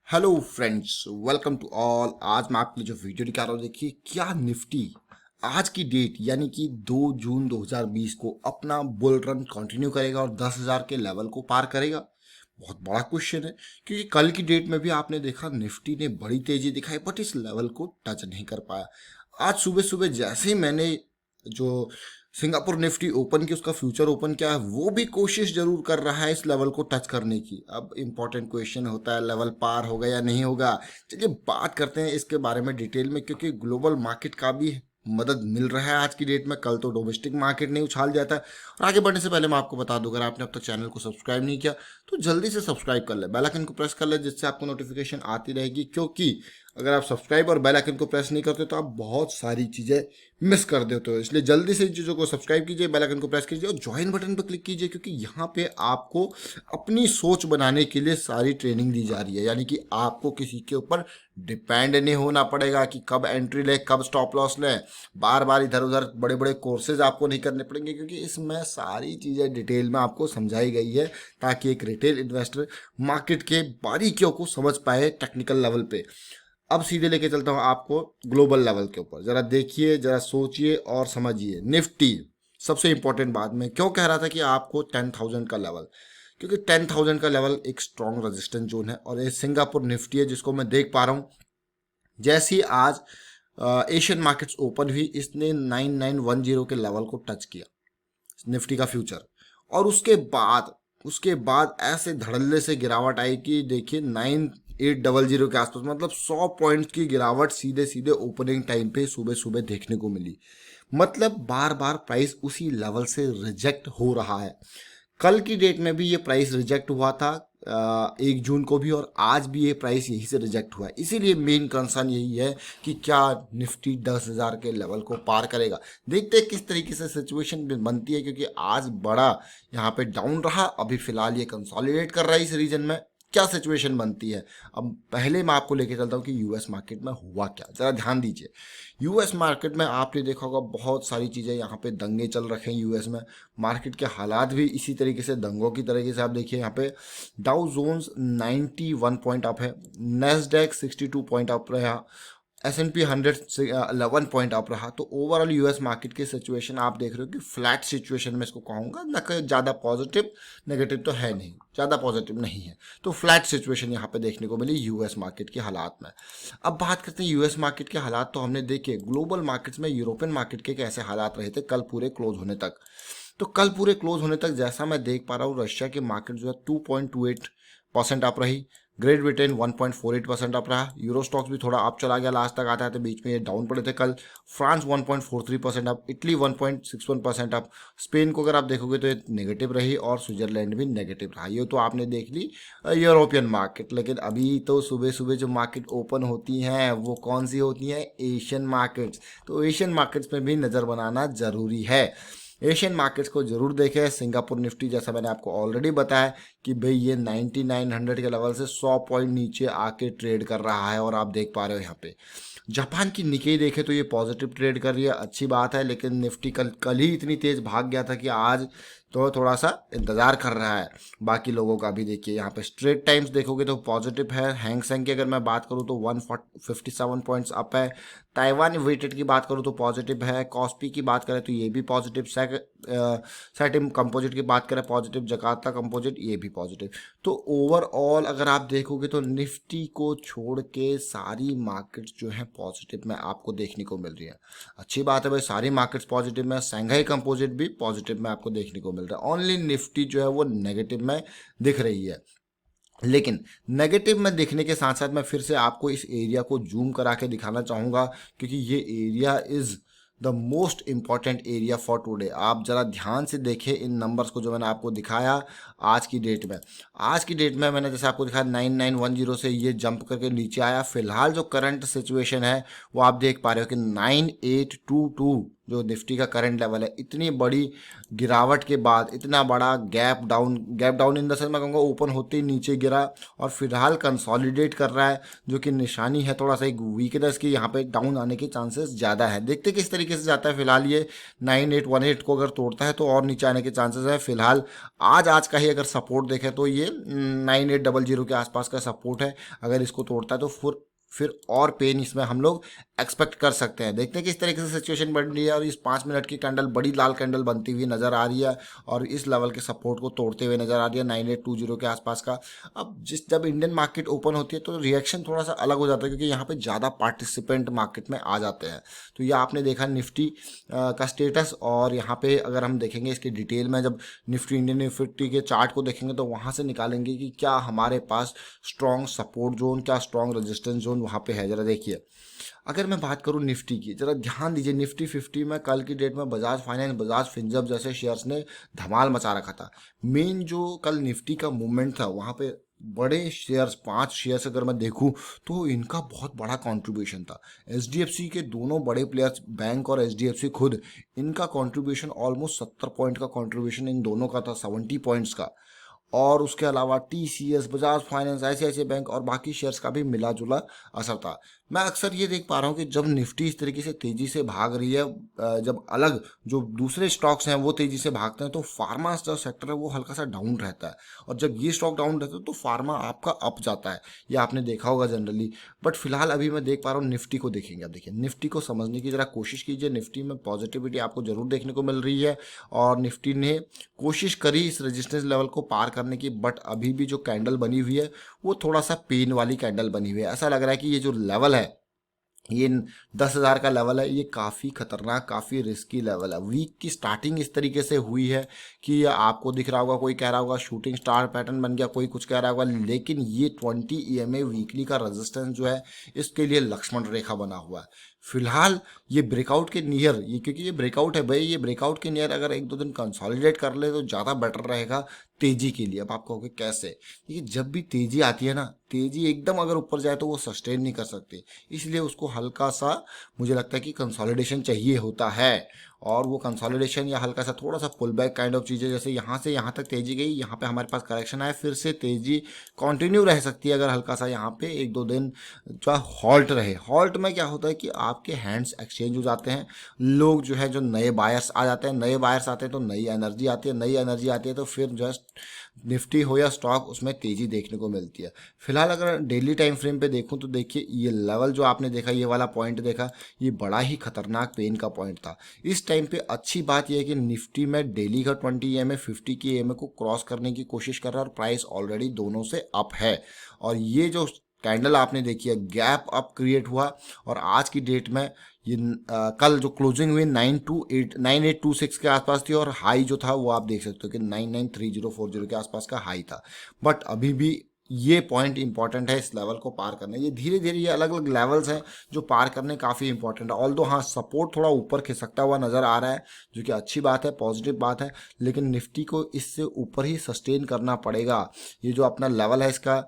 Hello friends, welcome to all. आज मैं आपके लिए जो वीडियो दिखा रहा हूँ, देखिए क्या निफ्टी आज की डेट यानी कि 2 जून 2020 को अपना बुल रन कंटिन्यू करेगा और 10,000 के लेवल को पार करेगा। बहुत बड़ा क्वेश्चन है, क्योंकि कल की डेट में भी आपने देखा निफ्टी ने बड़ी तेजी दिखाई बट इस लेवल को टच नहीं कर पाया। आज सुबह सुबह जैसे ही मैंने जो सिंगापुर निफ्टी ओपन की उसका फ्यूचर ओपन किया है, वो भी कोशिश जरूर कर रहा है इस लेवल को टच करने की। अब इंपॉर्टेंट क्वेश्चन होता है लेवल पार होगा या नहीं होगा। चलिए बात करते हैं इसके बारे में डिटेल में, क्योंकि ग्लोबल मार्केट का भी मदद मिल रहा है आज की डेट में। कल तो डोमेस्टिक मार्केट ने उछाल दिया था। और आगे बढ़ने से पहले मैं आपको बता दूं, अगर आपने अब तक चैनल को सब्सक्राइब नहीं किया तो जल्दी से सब्सक्राइब कर ले, बेल आइकन को प्रेस कर ले, जिससे आपको नोटिफिकेशन आती रहेगी। क्योंकि अगर आप सब्सक्राइब और बेल आइकन को प्रेस नहीं करते तो आप बहुत सारी चीज़ें मिस कर देते हो। इसलिए जल्दी से इन चीज़ों को सब्सक्राइब कीजिए, बेल आइकन को प्रेस कीजिए और ज्वाइन बटन पर क्लिक कीजिए, क्योंकि यहाँ पे आपको अपनी सोच बनाने के लिए सारी ट्रेनिंग दी जा रही है। यानी कि आपको किसी के ऊपर डिपेंड नहीं होना पड़ेगा कि कब एंट्री लें कब स्टॉप लॉस लें। बार बार इधर उधर बड़े बड़े कोर्सेज आपको नहीं करने पड़ेंगे, क्योंकि इसमें सारी चीज़ें डिटेल में आपको समझाई गई है, ताकि एक रिटेल इन्वेस्टर मार्केट के बारीकियों को समझ पाए टेक्निकल लेवल पे। अब सीधे लेके चलता हूँ आपको ग्लोबल लेवल के ऊपर। जरा देखिए, जरा सोचिए और समझिए। निफ्टी सबसे इंपॉर्टेंट बात में क्यों कह रहा था कि आपको 10,000 का लेवल, क्योंकि 10,000 का लेवल एक स्ट्रॉन्ग रेजिस्टेंस जोन है। और ये सिंगापुर निफ्टी है जिसको मैं देख पा रहा हूँ। जैसे ही आज एशियन मार्केट्स ओपन हुई, इसने 9910 के लेवल को टच किया, निफ्टी का फ्यूचर। और उसके बाद ऐसे धड़ल्ले से गिरावट आई कि देखिए 9800 के आसपास, मतलब 100 पॉइंट्स की गिरावट सीधे सीधे ओपनिंग टाइम पे सुबह सुबह देखने को मिली। मतलब बार बार प्राइस उसी लेवल से रिजेक्ट हो रहा है। कल की डेट में भी ये प्राइस रिजेक्ट हुआ था 1 जून को भी, और आज भी ये प्राइस यहीं से रिजेक्ट हुआ है। इसीलिए मेन कंसर्न यही है कि क्या निफ्टी 10,000 के लेवल को पार करेगा। देखते हैं किस तरीके से सिचुएशन बनती है, क्योंकि आज बड़ा यहाँ पे डाउन रहा, अभी फिलहाल ये कंसोलिडेट कर रहा है इस रीजन में। क्या सिचुएशन बनती है, अब पहले मैं आपको लेके चलता हूँ कि यूएस मार्केट में हुआ क्या। जरा ध्यान दीजिए, यूएस मार्केट में आपने देखा होगा बहुत सारी चीज़ें, यहाँ पे दंगे चल रखे हैं यूएस में। मार्केट के हालात भी इसी तरीके से दंगों की तरीके से। आप देखिए यहाँ पे डाउ जोन्स 91 पॉइंट अप है, नेस्डैक 62 पॉइंट अप रहा, S&P 100 से 11 पॉइंट अप रहा। तो ओवरऑल यूएस मार्केट की सिचुएशन आप देख रहे हो कि फ्लैट सिचुएशन में इसको कहूँगा, ना कि ज़्यादा पॉजिटिव, नेगेटिव तो है नहीं, ज़्यादा पॉजिटिव नहीं है। तो फ्लैट सिचुएशन यहाँ पे देखने को मिली यूएस मार्केट के हालात में। अब बात करते हैं यूएस मार्केट के हालात। तो हमने देखे ग्लोबल मार्केट्स में यूरोपियन मार्केट के कैसे हालात रहे थे कल पूरे क्लोज होने तक। तो कल पूरे क्लोज होने तक जैसा मैं देख पा रहा हूँ, रशिया की मार्केट जो है 2.28% अप रही, ग्रेट ब्रिटेन 1.48% अप रहा, यूरो स्टॉक्स भी थोड़ा अप चला गया लास्ट तक आते आते, बीच में ये डाउन पड़े थे कल। France 1.43% up, Italy 1.61% up, Spain को अगर आप देखोगे तो ये नेगेटिव रही, और स्विट्जरलैंड भी नेगेटिव रहा। ये तो आपने देख ली यूरोपियन मार्केट। लेकिन अभी तो सुबह सुबह जो मार्केट ओपन होती हैं वो कौन सी होती हैं? Asian markets. तो एशियन मार्केट्स में भी नज़र बनाना ज़रूरी है। एशियन मार्केट्स को जरूर देखें। सिंगापुर निफ्टी जैसा मैंने आपको ऑलरेडी बताया कि भाई ये 9900 के लेवल से 100 पॉइंट नीचे आके ट्रेड कर रहा है, और आप देख पा रहे हो यहाँ पे जापान की निकेई देखे तो ये पॉजिटिव ट्रेड कर रही है, अच्छी बात है। लेकिन निफ्टी कल ही इतनी तेज भाग गया था कि आज तो थोड़ा सा इंतजार कर रहा है बाकी लोगों का भी। देखिए यहाँ पे स्ट्रेट टाइम्स देखोगे तो पॉजिटिव है। हैंग सेंग की अगर मैं बात करूँ तो 157 पॉइंट्स अप है। ताइवान वेटेड की बात करूँ तो पॉजिटिव है। कॉस्पी की बात करें तो ये भी पॉजिटिव। सेटिम कंपोजिट की बात करें पॉजिटिव। जकार्ता कंपोजिट ये भी पॉजिटिव। तो ओवरऑल अगर आप देखोगे तो निफ्टी को छोड़ के सारी मार्केट्स जो है पॉजिटिव में आपको देखने को मिल रही है। अच्छी बात है भाई, सारी मार्केट्स पॉजिटिव में, शंघाई कंपोजिट भी पॉजिटिव में आपको देखने को मिल रहा है। ओनली निफ्टी जो है वो नेगेटिव में दिख रही है। लेकिन नेगेटिव में दिखने के साथ साथ मैं फिर से आपको इस एरिया को जूम करा के दिखाना चाहूँगा, क्योंकि ये area is the most important area for today. आप ज़रा ध्यान से देखें इन नंबर्स को जो मैंने आपको दिखाया आज की डेट में। आज की डेट में मैंने जैसे आपको दिखाया 9910 से ये जंप करके नीचे आया। फिलहाल जो करंट सिचुएशन है वो आप देख पा रहे हो कि 9822 जो निफ्टी का करंट लेवल है, इतनी बड़ी गिरावट के बाद इतना बड़ा gap down in the sense मैं कहूँगा ओपन होते ही नीचे गिरा और फिलहाल कंसोलिडेट कर रहा है, जो कि निशानी है थोड़ा सा एक वीकनेस की, यहाँ पे डाउन आने के चांसेस ज़्यादा है। देखते किस तरीके से जाता है। फिलहाल ये 9818 को अगर तोड़ता है तो और नीचे आने के चांसेस है। फिलहाल आज का ही अगर सपोर्ट देखें तो ये 9800 के आसपास का सपोर्ट है। अगर इसको तोड़ता है तो फिर और पेन इसमें हम लोग एक्सपेक्ट कर सकते हैं। देखते हैं किस तरीके से सिचुएशन बन रही है। और इस 5 मिनट की कैंडल बड़ी लाल कैंडल बनती हुई नजर आ रही है और इस लेवल के सपोर्ट को तोड़ते हुए नजर आ रही है 9820 के आसपास का। अब जब इंडियन मार्केट ओपन होती है तो रिएक्शन थोड़ा सा अलग हो जाता है, क्योंकि यहाँ पे ज़्यादा पार्टिसिपेंट मार्केट में आ जाते हैं। तो ये आपने देखा निफ्टी का स्टेटस। और यहाँ पे अगर हम देखेंगे इसकी डिटेल में, जब इंडियन निफ्टी के चार्ट को देखेंगे तो वहाँ से निकालेंगे कि क्या हमारे पास स्ट्रॉन्ग सपोर्ट जोन, क्या स्ट्रॉन्ग रेजिस्टेंस जोन वहाँ पे है। जरा देखिए, अगर मैं बात करूं निफ्टी की, जरा ध्यान दीजिए। निफ्टी 50 में कल की डेट में बजाज फाइनेंस, बजाज फिनसर्व जैसे शेयर्स ने धमाल मचा रखा था। मेन जो कल निफ्टी का मूवमेंट था वहाँ पे बड़े शेयर्स, 5 शेयर्स अगर मैं देखूं तो इनका बहुत बड़ा कंट्रीब्यूशन था। एचडीएफसी के दोनों बड़े प्लेयर्स, बैंक और एचडीएफसी खुद, इनका कंट्रीब्यूशन ऑलमोस्ट 70 पॉइंट का कंट्रीब्यूशन इन दोनों का था, 70 पॉइंट्स का। और उसके अलावा TCS, Bajaj finance, ICICI bank और बाकी शेयर्स का भी मिला जुला असर था। मैं अक्सर ये देख पा रहा हूँ कि जब निफ्टी इस तरीके से तेजी से भाग रही है, जब अलग जो दूसरे स्टॉक्स हैं वो तेजी से भागते हैं, तो फार्मा जो सेक्टर है वो हल्का सा डाउन रहता है। और जब ये स्टॉक डाउन रहता है तो फार्मा आपका अप जाता है, ये आपने देखा होगा जनरली। बट फिलहाल अभी मैं देख पा रहा हूँ निफ्टी को देखेंगे। अब देखिए, निफ्टी को समझने की जरा कोशिश कीजिए। निफ्टी में पॉजिटिविटी आपको जरूर देखने को मिल रही है और निफ्टी ने कोशिश करी इस रेजिस्टेंस लेवल को पार करने की, बट अभी भी जो कैंडल बनी हुई है वो थोड़ा सा पेन वाली कैंडल बनी हुई है। ऐसा लग रहा है कि ये जो लेवल है, ये 10,000 का लेवल है, ये काफ़ी खतरनाक, काफ़ी रिस्की लेवल है। वीक की स्टार्टिंग इस तरीके से हुई है कि आपको दिख रहा होगा, कोई कह रहा होगा शूटिंग स्टार पैटर्न बन गया, कोई कुछ कह रहा होगा, लेकिन ये 20 EMA वीकली का रेजिस्टेंस जो है इसके लिए लक्ष्मण रेखा बना हुआ है। फिलहाल ये ब्रेकआउट के नियर, ये क्योंकि ये ब्रेकआउट है भाई, ये ब्रेकआउट के नियर अगर 1-2 दिन कंसोलिडेट कर ले तो ज़्यादा बेटर रहेगा तेजी के लिए। अब आप कहोगे कैसे? देखिए, जब भी तेजी आती है ना, तेजी एकदम अगर ऊपर जाए तो वो सस्टेन नहीं कर सकती, इसलिए उसको हल्का सा, मुझे लगता है कि कंसोलिडेशन चाहिए होता है। और वो कंसोलिडेशन या हल्का सा थोड़ा सा पुल बैक काइंड ऑफ चीज़ें, जैसे यहाँ से यहाँ तक तेजी गई, यहाँ पे हमारे पास करेक्शन आए, फिर से तेजी कंटिन्यू रह सकती है अगर हल्का सा यहाँ पे 1-2 दिन जो हॉल्ट रहे। हॉल्ट में क्या होता है कि आपके हैंड्स एक्सचेंज हो जाते हैं, लोग जो है, जो नए बायर्स आ जाते हैं, नए बायर्स आते हैं तो नई एनर्जी आती है, नई एनर्जी आती है तो फिर जस्ट निफ्टी हो या स्टॉक, उसमें तेजी देखने को मिलती है। फिलहाल अगर डेली टाइम फ्रेम पे देखूं तो देखिए, ये लेवल जो आपने देखा, ये वाला पॉइंट देखा, ये बड़ा ही खतरनाक पेन का पॉइंट था। इस टाइम पे अच्छी बात यह है कि निफ्टी में डेली का 20 EMA 50 की EMA को क्रॉस करने की कोशिश कर रहा है और प्राइस ऑलरेडी दोनों से अप है। और ये जो कैंडल आपने देखी है, गैप अप क्रिएट हुआ और आज की डेट में ये कल जो क्लोजिंग हुई 9826 के आसपास थी और हाई जो था वो आप देख सकते हो कि 993040 के आसपास का हाई था। बट अभी भी ये पॉइंट इंपॉर्टेंट है इस लेवल को पार करना। ये धीरे धीरे ये अलग अलग लेवल्स हैं जो पार करने काफ़ी इंपॉर्टेंट है। ऑल्दो हाँ, सपोर्ट थोड़ा ऊपर खिसकता हुआ नज़र आ रहा है, जो कि अच्छी बात है, पॉजिटिव बात है, लेकिन निफ्टी को इससे ऊपर ही सस्टेन करना पड़ेगा। ये जो अपना लेवल है इसका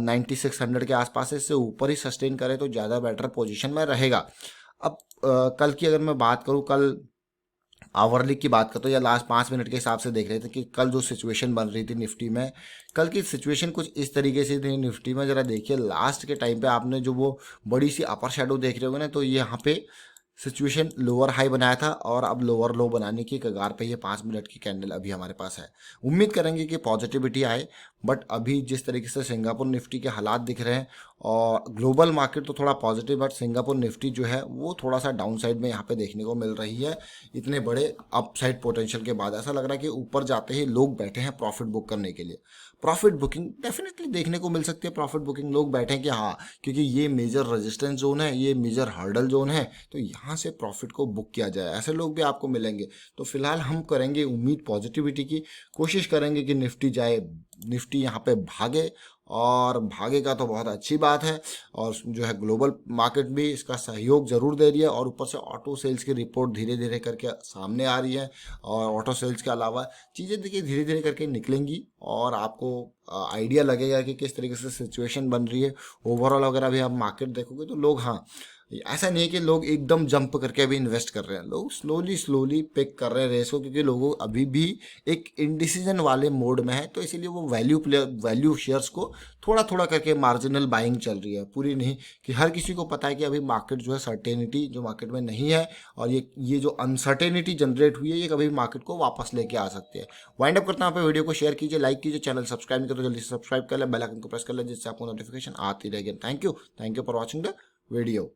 9600 के आसपास है, इससे ऊपर ही सस्टेन करे तो ज़्यादा बेटर पोजिशन में रहेगा। अब कल की अगर मैं बात करूँ, कल आवरली की बात करते हो या लास्ट 5 मिनट के हिसाब से देख रहे थे कि कल जो सिचुएशन बन रही थी निफ्टी में, कल की सिचुएशन कुछ इस तरीके से थी निफ्टी में। जरा देखिए, लास्ट के टाइम पे आपने जो वो बड़ी सी अपर शेडो देख रहे होगे ना, तो ये यहाँ पे सिचुएशन लोअर हाई बनाया था और अब लोअर लो बनाने की कगार पे ये 5 मिनट की कैंडल अभी हमारे पास है। उम्मीद करेंगे कि पॉजिटिविटी आए, बट अभी जिस तरीके से सिंगापुर निफ्टी के हालात दिख रहे हैं और ग्लोबल मार्केट तो थोड़ा पॉजिटिव, बट सिंगापुर निफ्टी जो है वो थोड़ा सा डाउन साइड में यहाँ पे देखने को मिल रही है। इतने बड़े अपसाइड पोटेंशियल के बाद ऐसा लग रहा है कि ऊपर जाते ही लोग बैठे हैं प्रॉफिट बुक करने के लिए। प्रॉफिट बुकिंग डेफिनेटली देखने को मिल सकती है, प्रॉफिट बुकिंग लोग बैठे हैं कि हाँ, क्योंकि ये मेजर रेजिस्टेंस जोन है, ये मेजर हर्डल जोन है, तो यहाँ से प्रॉफिट को बुक किया जाए, ऐसे लोग भी आपको मिलेंगे। तो फिलहाल हम करेंगे उम्मीद पॉजिटिविटी की, कोशिश करेंगे कि निफ्टी जाए, निफ्टी यहाँ पे भागे, और भागेगा तो बहुत अच्छी बात है। और जो है ग्लोबल मार्केट भी इसका सहयोग जरूर दे रही है और ऊपर से ऑटो सेल्स की रिपोर्ट धीरे धीरे करके सामने आ रही है। और ऑटो सेल्स के अलावा चीज़ें देखिए धीरे धीरे करके निकलेंगी और आपको आइडिया लगेगा कि किस तरीके से सिचुएशन बन रही है ओवरऑल। अगर अभी आप मार्केट देखोगे तो लोग, हाँ, ऐसा नहीं है कि लोग एकदम जंप करके अभी इन्वेस्ट कर रहे हैं, लोग स्लोली स्लोली पिक कर रहे हैं रेस को, क्योंकि लोगों अभी भी एक इनडिसीजन वाले मोड में है। तो इसीलिए वो वैल्यू शेयर्स को थोड़ा थोड़ा करके मार्जिनल बाइंग चल रही है, पूरी नहीं। कि हर किसी को पता है कि अभी मार्केट जो है सर्टेनिटी जो मार्केट में नहीं है, और ये जो अनसर्टेनिटी जनरेट हुई है ये कभी भी मार्केट को वापस लेके आ सकती है। वाइंड अप करता हूँ, पे वीडियो को शेयर कीजिए, लाइक कीजिए, चैनल सब्सक्राइब नहीं कर तो जल्दी से सब्सक्राइब कर ले, बेल आइकन को प्रेस कर ले, जिससे आपको नोटिफिकेशन आती रहेगी। Thank you for watching the video.